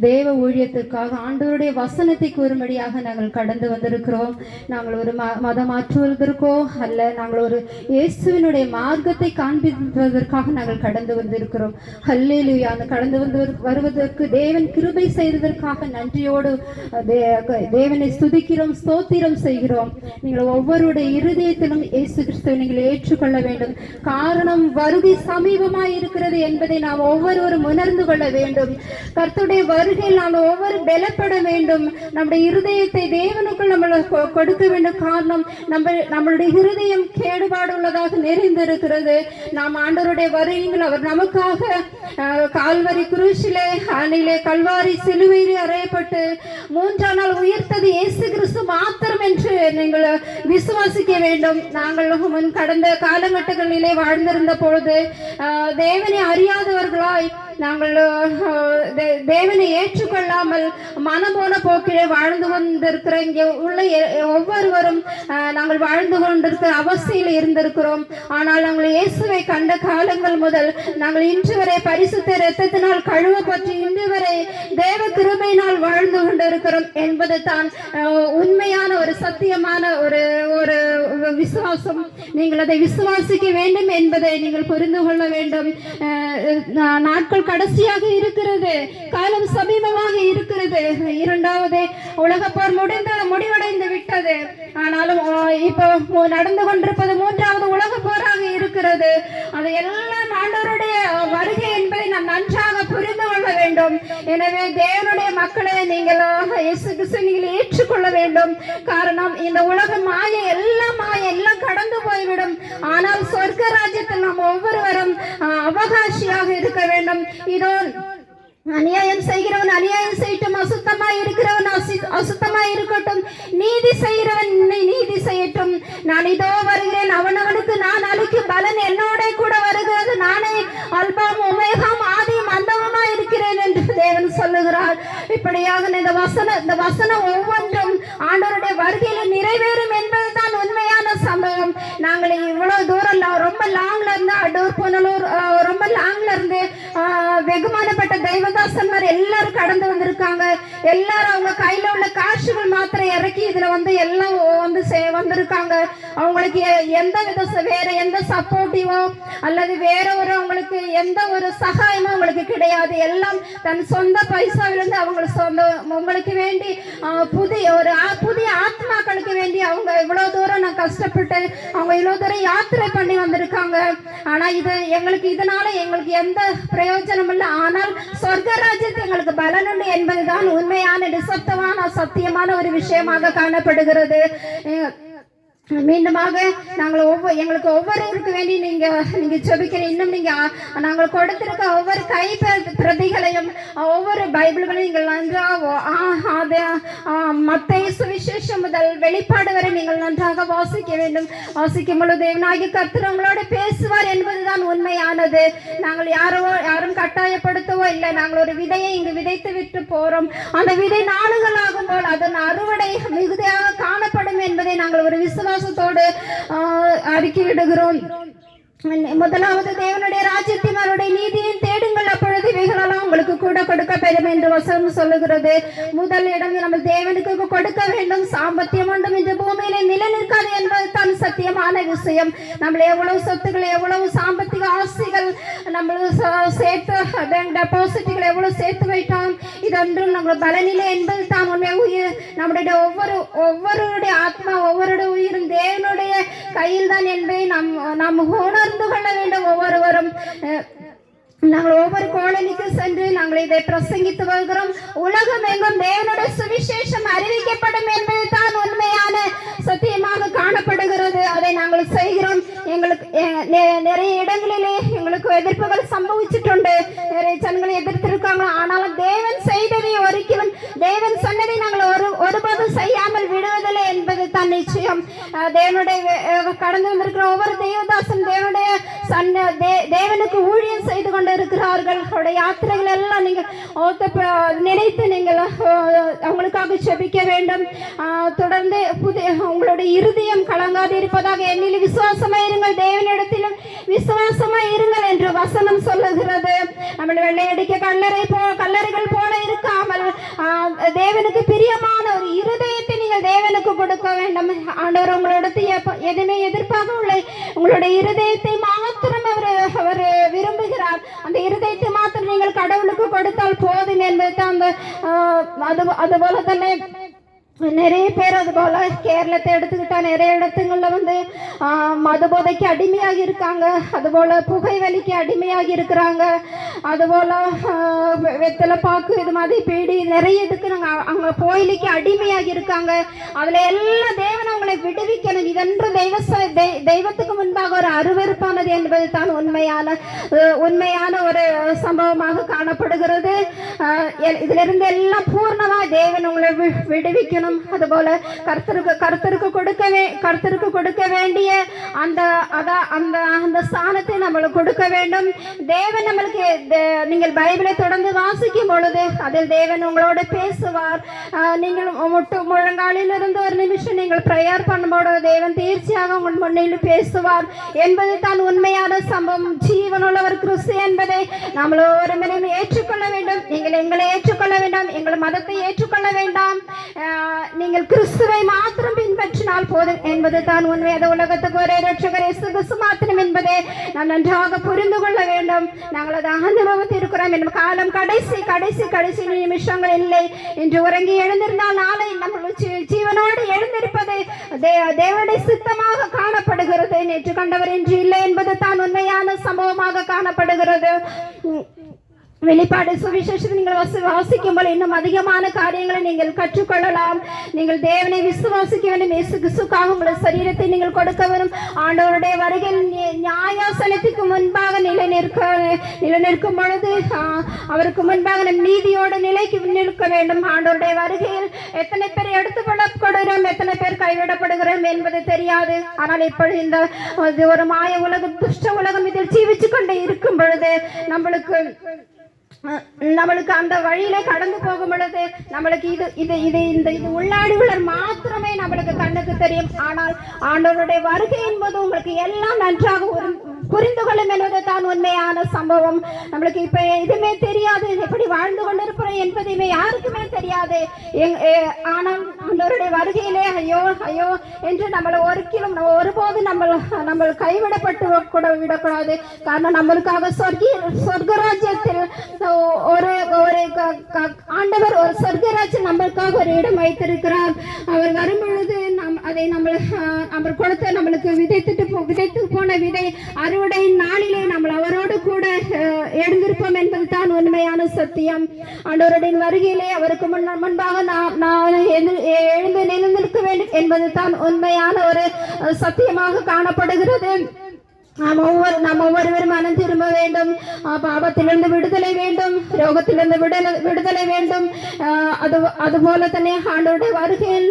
தேவ ஊழியத்துக்காக ஆண்டவருடைய வசனத்தை கூறும்படியாக நாங்கள் கடந்து வந்திருக்கிறோம். நாங்கள் ஒரு மதம் மாற்றுவதற்கோ அல்ல, நாங்கள் ஒரு இயேசுவினுடைய மார்க்கத்தை காண்பிப்பதற்காக நாங்கள் கடந்து வந்திருக்கிறோம். ஹல்லேலூயா. அந்த கடந்து வருவதற்கு தேவன் கிருபை செய்ததற்காக நன்றியோடு தேவனை ஸ்துதிக்கிறோம், ஸ்தோத்திரம் செய்கிறோம். நீங்கள் ஒவ்வொருடைய இருதயத்திலும் இயேசு கிறிஸ்துவை நீங்கள் ஏற்றுக்கொள்ள வேண்டும். காரணம் வருகை சமீபமாய் இருக்கிறது என்பதை நாம் ஒவ்வொருவரும் உணர்ந்து கொள்ள வேண்டும். கர்த்தருடைய வருகையில் நாம் ஒவ்வொரு பலப்பட வேண்டும். நம்முடைய இருதயத்தை தேவனுக்குள் நம்ம கொடுக்க வேண்டும். காரணம் நம்மளுடைய இருதயம் கேடுபாடு உள்ளதாக நிறைந்திருக்கிறது. நாம் ஆண்டவருடைய வருகையில் அவர் நமக்காக கால்வரி குருசிலே அணிலே கல்வாரி சிலுவையிலே அறையப்பட்டு 3ஆம் நாள் உயர்த்தது இயேசு கிறிஸ்து மாத்திரம் என்று நீங்கள் விசுவாசிக்க வேண்டும். நாங்கள் முன் கடந்த காலகட்டங்களிலே வாழ்ந்திருந்த பொழுது தேவனை அறியாதவர்களாய் நாங்கள் தேவனை ஏற்றுக்கொள்ளாமல் மனம் போன போக்கிலே வாழ்ந்து கொண்டிருக்கிற இங்கே உள்ள ஒவ்வொருவரும் நாங்கள் வாழ்ந்து கொண்டிருக்கிற அவஸ்தையில் இருந்திருக்கிறோம். ஆனால் நாங்கள் இயேசுவை கண்ட காலங்கள் முதல் நாங்கள் இன்று வரை பரிசுத்த இரத்தத்தினால் கழுவப்பட்டு இன்று வரை தேவ கிருபையினால் வாழ்ந்து கொண்டிருக்கிறோம் என்பது தான் உண்மையான ஒரு சத்தியமான ஒரு ஒரு விசுவாசம். நீங்கள் அதை விசுவாசிக்க வேண்டும் என்பதை நீங்கள் புரிந்து கொள்ள வேண்டும். நாட்கள் கடைசியாக இருக்கிறது, காலம் சமீபமாக இருக்கிறது. 2வது உலக போர் முடிவடைந்து விட்டது. ஆனாலும் இப்போ நடந்து கொண்டிருப்பது 3வது உலக போராக இருக்கிறது. அது எல்லாம் ஆண்டவருடைய வருகை என்பதை நாம் நன்றாக புரிந்து கொள்ள வேண்டும். எனவே தேவனுடைய மக்களை நீங்கள் ஏற்றுக்கொள்ள வேண்டும். காரணம் இந்த உலக மாயை எல்லாம் கடந்து போய்விடும். ஆனால் சொர்க்க ராஜ்யத்தில் நாம் ஒவ்வொருவரும் அவகாசியாக இருக்க வேண்டும். இதோ அநியாயம் செய்கிறவன் அநியாயம் செய்யட்டும், அசுத்தமாய் இருக்கிறவன் அசுத்தமாய் இருக்கட்டும், நீதி செய்கிறவன் நீதி செய்யட்டும். நான் இதோ வருகிறேன், அவனவனுக்கு நான் அளிக்கும் பலன் என்னோட கூட வருகிறது. நானே அல்பாம் ஒமேகாம் ஆதியும் அந்தமுமாய் இருக்கிறேன் என்று தேவன் சொல்லுகிறார். இப்படியாக இந்த வசனம் ஒவ்வொன்றும் ஆண்டவருடைய வருகையில் நிறைவேறும் என்பதுதான் உண்மையான சம்பவம். நாங்கள் இவ்வளவு தூரம் ரொம்ப லாங்ல இருந்து அடூர் புனலூர் ரொம்ப லாங்ல இருந்து வெகுமானப்பட்ட தெய்வதாசன்மார் எல்லாரும் கடந்து வந்திருக்காங்க. எல்லாரும் அவங்க கையில உள்ள காசுகள் மாத்திரம் இறக்கி இதுல எல்லாம் வந்திருக்காங்க. அவங்களுக்கு எந்த வித வேற எந்த சப்போர்ட்டிவோ அல்லது வேற ஒரு அவங்களுக்கு எந்த ஒரு சகாயமும் அவங்களுக்கு கிடையாது. எல்லாம் தன் சொந்த பைசாவிலிருந்து உங்களுக்கு வேண்டி புதிய ஆத்மாக்களுக்கு வேண்டி அவங்க இவ்வளவு தூரம் நான் கஷ்டப்பட்டு அவங்க இவ்வளவு தூரம் யாத்திரை பண்ணி வந்திருக்காங்க. ஆனா இதனால எங்களுக்கு எந்த பிரயோஜனம் இல்லை. ஆனால் சொர்க்க ராஜ்யத்தில் எங்களுக்கு பலன் உண்டு என்பதுதான் உண்மையான நிசப்தமான சத்தியமான ஒரு விஷயமாக காணப்படுகிறது. மீண்டுமாக எங்களுக்கு ஒவ்வொருவருக்கு வேண்டி நீங்க ஜெபிக்கணும். இன்னும் நாங்கள் கொடுத்திருக்க ஒவ்வொரு கை பிரதிகளையும் ஒவ்வொரு பைபிள்களையும் நீங்கள் நன்றாக மத்தேயு சுவிசேஷம் முதல் வெளிப்பாடு வரை நீங்கள் நன்றாக வாசிக்க வேண்டும். வாசிக்கும் பொழுது தேவனாகிய கர்த்தர் உங்களோட பேசுவார் என்பதுதான் உண்மையானது. நாங்கள் யாரும் கட்டாயப்படுத்தவோ இல்லை. நாங்கள் ஒரு விதையை இங்கு விதைத்து விட்டு போறோம். அந்த விதை நாளுகள் ஆகும் போல் அதன் அறுவடை மிகுதியாக காணப்படும் என்பதை நாங்கள் ஒரு விசுவாசத்தோடு அறிக்கையிடுகிறோம். முதலாவது தேவனுடைய ராஜ்யத்தையும் அவருடைய நீதியையும் தேடுங்கள், அப்பொழுது இவைகளெல்லாம் உங்களுக்கு கூட கொடுக்கப்படும் என்று வசனம் சொல்லுகிறது. முதல் இடம் நம்ம தேவனுக்கு கொடுக்க வேண்டும். சாம்பத்தியம் ஒன்றும் இந்த பூமியிலே நிலைநிற்காது என்பது தான் சத்தியமான விஷயம். நம்ம எவ்வளவு சொத்துக்கள் எவ்வளவு சாம்பத்திக ஆசைகள் நம்ம சேர்த்து டெபாசிட்டுகள் எவ்வளவு சேர்த்து வைத்தோம், இதொன்றும் நம்ம பலனில்லை என்பது தான் உண்மை. நம்முடைய ஒவ்வொருடைய ஆத்மா ஒவ்வொருடைய உயிரும் தேவனுடைய கையில் தான் என்பதை நாம் உணர்ந்து கொள்ள வேண்டும். ஒவ்வொருவரும் நாங்கள் ஒவ்வொரு கோலனிக்கு சென்று நாங்கள் இதை பிரசங்கித்து வருகிறோம். உலகம் எங்கும் தேவனுடைய சுவிசேஷம் அறிவிக்கப்படும் என்பது தான் உண்மையான சத்தியமாக காணப்படுகிறது. அதை நாங்கள் செய்கிறோம். எங்களுக்கு நிறைய இடங்களிலே எங்களுக்கு எதிர்ப்புகள் சம்பவிச்சுட்டு நிறைய ஜனங்களை எதிர்த்திருக்காங்க. ஆனாலும் தேவன் செய்ததை ஒருக்கிலும் தேவன் சொன்னதை நாங்கள் ஒருபோதும் செய்யாமல் விடுவதில்லை என்பது தான் நிச்சயம். தேவனுடைய கடந்து வந்திருக்கிற ஒவ்வொரு தெய்வதாசன் தேவனுக்கு ஊழியம் செய்து கொண்டு இருக்கிறார்கள். அவருடைய யாத்திரைகள் எல்லாம் நீங்கள் நினைத்து நீங்கள் அவங்களுக்காக ஜெபிக்க வேண்டும். தொடர்ந்து உங்களுடைய இருதயம் கலங்காது இருப்பதாக என்னில் விசுவாசமா இருங்கள், தேவனிடத்திலும் விசுவாசமா இருங்கள் என்று வசனம் சொல்லுகிறது. நம்ம வெள்ளையடிக்க கல்லறைகள் போல இருக்க ஒரு தேவனுக்கு பிரியமான ஒரு இருதயத்தை நீங்கள் தேவனுக்கு கொடுக்க வேண்டும். ஆண்டவர் உங்களிடத்தில் எதுவுமே எதிர்பார்க்கவில்லை, உங்களுடைய இருதயத்தை மாத்திரம் அவர் விரும்புகிறார். அந்த இருதயத்தை மாத்திரம் நீங்கள் கடவுளுக்கு கொடுத்தால் போதும் என்பது அந்த அதுபோல தானே நிறைய பேர் அது போல கேரளத்தை எடுத்துக்கிட்டா நிறைய இடத்துங்கள்ல மதுபோதைக்கு அடிமையாகி இருக்காங்க, அதுபோல புகைவலிக்கு அடிமையாகி இருக்கிறாங்க, அதுபோல வெத்தலை பாக்கு இது மாதிரி பீடி நிறைய இதுக்கு நாங்கள் அங்கே கோயிலுக்கு அடிமையாகி இருக்காங்க. அதுல எல்லாம் தேவன் அவங்களை விடுவிக்கணும். இதென்று தெய்வத்துக்கு முன்பாக ஒரு அருவருப்பானது என்பது தான் உண்மையான ஒரு சம்பவமாக காணப்படுகிறது. இதிலிருந்து எல்லாம் பூர்ணமா தேவன் உங்களை விடுவிக்கணும். அதுபோல கர்த்தருக்கு கொடுக்க வேண்டிய அந்த ஸ்தானத்தை நம்மளுக்கு கொடுக்க வேண்டும். தேவன் நம்மளுக்கு நீங்கள் பைபிளை தொடர்ந்து வாசிக்கும் பொழுது அதில் தேவன் உங்களோட பேசுவார். நீங்கள் முழங்காலில் இருந்து ஒரு நிமிஷம் நீங்கள் பிரேயர் பண்ணும்போது தேவன் தீர்ச்சியாக உங்கள் முன்னில் பேசுவார் என்பது தான் உண்மையான சம்பவம். ஜீவனுள்ளவர் கிறிஸ்து என்பதை நாம் ஒருவரையும் ஏற்றுக்கொள்ள வேண்டும். நீங்கள் எங்களை ஏற்றுக்கொள்ள வேண்டாம், எங்கள் மதத்தை ஏற்றுக்கொள்ள வேண்டாம், நீங்கள் கிறிஸ்துவை மாத்திரம் பின்பற்றினால் போதும் என்பது தான் உண்மை. அது உலகத்துக்கு ஒரே ரட்சகர் இயேசு கிறிஸ்து மாத்திரம் என்பதை நாம் நன்றாக புரிந்து கொள்ள வேண்டும். நாங்கள் அதை அனுபவித்திருக்கிறோம். என் காலம் கடைசி நிமிஷங்கள் இல்லை. இன்று உறங்கி எழுந்திருந்தால் நாளை நம்ம ஜீவனோடு எழுந்திருப்பது தேவனுடைய சித்தமாக காணப்படுகிறது. நேற்று கண்டவர் இன்று இல்லை என்பது தான் உண்மையான சம்பவமாக காணப்படுகிறது. வெளிப்பாடு சுவிசேஷத்தை நீங்கள் வாசிக்கும்போது இன்னும் அதிகமான காரியங்களை நீங்கள் கற்றுக்கொள்ளலாம். நீங்கள் தேவனை விசுவாசிக்க வேண்டும். இயேசு கிறிஸ்துவுக்காக உங்கள் சரீரத்தை நீங்கள் கொடுக்க வேண்டும். ஆண்டவருடைய வருகையில் நியாயாசனத்துக்கு முன்பாக நிலை நிற்கும் பொழுது அவருக்கு முன்பாக நம் நீதியோடு நிற்க வேண்டும். ஆண்டவருடைய வருகையில் எத்தனை பேர் எடுத்துக்கொள்ளப்படுகிறோம், எத்தனை பேர் கைவிடப்படுகிறோம் என்பது தெரியாது. ஆனால் இப்பொழுது இந்த ஒரு மாய உலகம், துஷ்ட உலகம் இதில் ஜீவிச்சு கொண்டு இருக்கும் பொழுது நம்மளுக்கு அந்த வழியில கடந்து போகும் பொழுது நம்மளுக்கு இது உள்ளாடி உள்ள மாத்திரமே நம்மளுக்கு கண்ணுக்கு தெரியும். ஆனால் ஆண்டவருடைய வருகை என்பது உங்களுக்கு எல்லாம் நன்றாக புரிந்து கொள்ளும் என்பது தான் உண்மையான சம்பவம். நம்மளுக்கு இப்ப எதுவுமே தெரியாது, எப்படி வாழ்ந்து கொண்டிருக்கிறோம் என்பதுமே யாருக்குமே தெரியாது. ஆனால் ஆண்டவருடைய வருகையிலே ஐயோ ஐயோ என்று நம்மளை ஒருபோது நம்ம கைவிடப்பட்டு கூட விடக்கூடாது. காரணம் நம்மளுக்காக சொர்க்கராஜ்யத்தில் ஒரு ஆண்டவர் ஒரு சொர்க்கராஜ்யம் நம்மளுக்காக ஒரு இடம் வைத்திருக்கிறார். அவர் வரும் பொழுது அதை நம்ம கொடுத்த நம்மளுக்கு விதைத்து போன விதை அறுவடை நாளிலே நம்ம அவரோடு கூட எழுந்திருப்போம் என்பது தான் உண்மையான சத்தியம். ஆண்டவருடைய வருகையிலே அவருக்கு முன்பாக நான் எழுந்து நிலைநிற்க வேண்டும் என்பது தான் உண்மையான ஒரு சத்தியமாக காணப்படுகிறது. நாம் ஒவ்வொருவரும் மனம் திரும்ப வேண்டும். பாவத்திலிருந்து விடுதலை வேண்டும், ரோகத்திலிருந்து விடுதலை வேண்டும். அதுபோல தானே ஆண்டவருடைய வருகையில்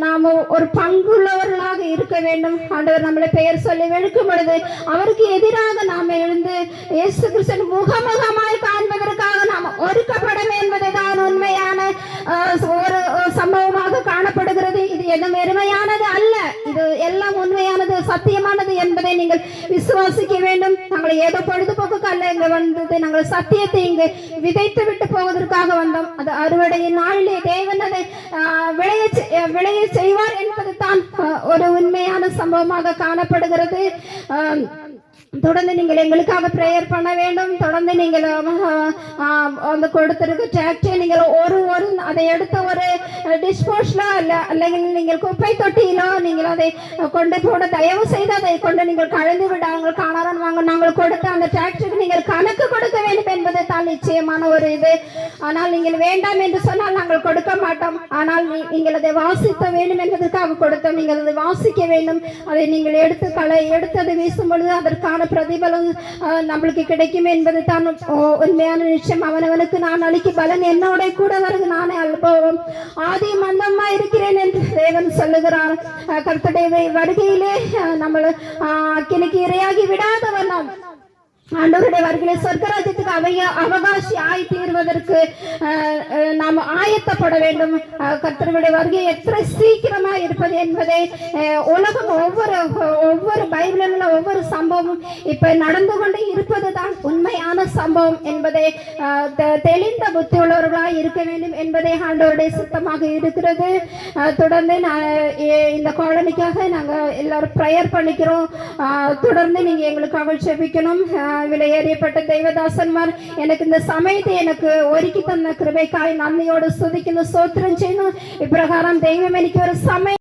நாம் ஒரு பங்குள்ளவர்களாக இருக்க வேண்டும். ஆண்டவர் நம்மளை பெயர் சொல்லி வெளுக்கும் பொழுது அவருக்கு எதிராக நாம் எழுந்து இயேசு கிறிஸ்து முகமுகமாய் காண்பதற்காக நாம் ஒதுக்கப்படும் என்பதுதான் உண்மையான ஒரு சம்பவமாக காணப்படுகிறது. இது எதுவும் வெறுமையானது அல்ல, இது எல்லாம் உண்மையானது, சத்தியமானது என்பதை நீங்கள் விசுவாசிக்க வேண்டும். நாங்கள் ஏதோ பொழுதுபோக்கு அல்ல இங்க வந்தது, நாங்கள் சத்தியத்தை இங்கு விதைத்து விட்டு போவதற்காக வந்தோம். அது அறுவடையின் நாளிலே தேவன் அதை விளைய செய்வார் என்பது தான் ஒரு உண்மையான சம்பவமாக காணப்படுகிறது. தொடர்ந்து நீங்கள் எங்களுக்காக பிரேயர் பண்ண வேண்டும். தொடர்ந்து நீங்கள் அந்த கொடுத்திருக்க டிராக்டரை நீங்கள் ஒரு அதை எடுத்த ஒரு டிஸ்போஸ்லோ അല്ലെങ്കിൽ நீங்கள் குப்பை தொட்டியிலோ நீங்கள் அதை கொண்டு போட தயவு செய்து அதை கொண்டு நீங்கள் கலந்து விடாங்கள். காணாரன் வாங்க நாங்கள் கொடுத்த அந்த டிராக்டருக்கு நீங்கள் கணக்கு கொடுக்க வேண்டும் என்பது தான் நிச்சயமான ஒரு இது. ஆனால் நீங்கள் வேண்டாம் என்று சொன்னால் நாங்கள் கொடுக்க மாட்டோம். ஆனால் நீங்கள் அதை வாசிக்க வேண்டும் என்பதற்காக கொடுத்தோம். நீங்கள் அதை வாசிக்க வேண்டும். அதை நீங்கள் எடுத்து அதை வீசும் பொழுது அதற்கான பிரதிபலம் நம்மளுக்கு கிடைக்கும் என்பது தான் உண்மையான நிச்சயம். அவனவனுக்கு நான் அளிக்கும் பலன் என்னோட கூட வருது, நானே அனுபவம் ஆதி மந்தமா இருக்கிறேன் என்று தேவன் சொல்லுகிறார். கர்த்தருடைய வருகையிலே நம்ம அக்கினிக்கு இரையாகி விடாதவன் ஆண்டவருடைய வருகையில சொர்க்கராஜ்யத்துக்கு அவகாசி ஆய் தீர்வதற்கு நாம் ஆயத்தப்பட வேண்டும். கர்த்தருடைய வருகை எத்தனை சீக்கிரமா இருப்பது என்பதை உலகம் ஒவ்வொரு பைபிளில் ஒவ்வொரு சம்பவமும் இப்ப நடந்து கொண்டு இருப்பதுதான் உண்மையான சம்பவம் என்பதை தெளிந்த புத்தி உள்ளவர்களாய் இருக்க வேண்டும் என்பதை ஆண்டவருடைய சித்தமாக இருக்கிறது. தொடர்ந்து இந்த காலனிக்காக நாங்க எல்லாரும் ப்ரேயர் பண்ணிக்கிறோம். தொடர்ந்து நீங்க எங்களுக்காக ஜெபிக்கணும். விலையேறியப்பட்ட தெய்வதாசன்மார் எனக்கு இந்த சமயத்தை எனக்கு ஒருக்கி தந்த கிருபைக்காய் நன்மையோடு ஸ்துதிக்கணும், ஸ்தோத்திரம் செய்யணும். இப்பிரகாரம் தெய்வம் எனக்கு ஒரு சமயம்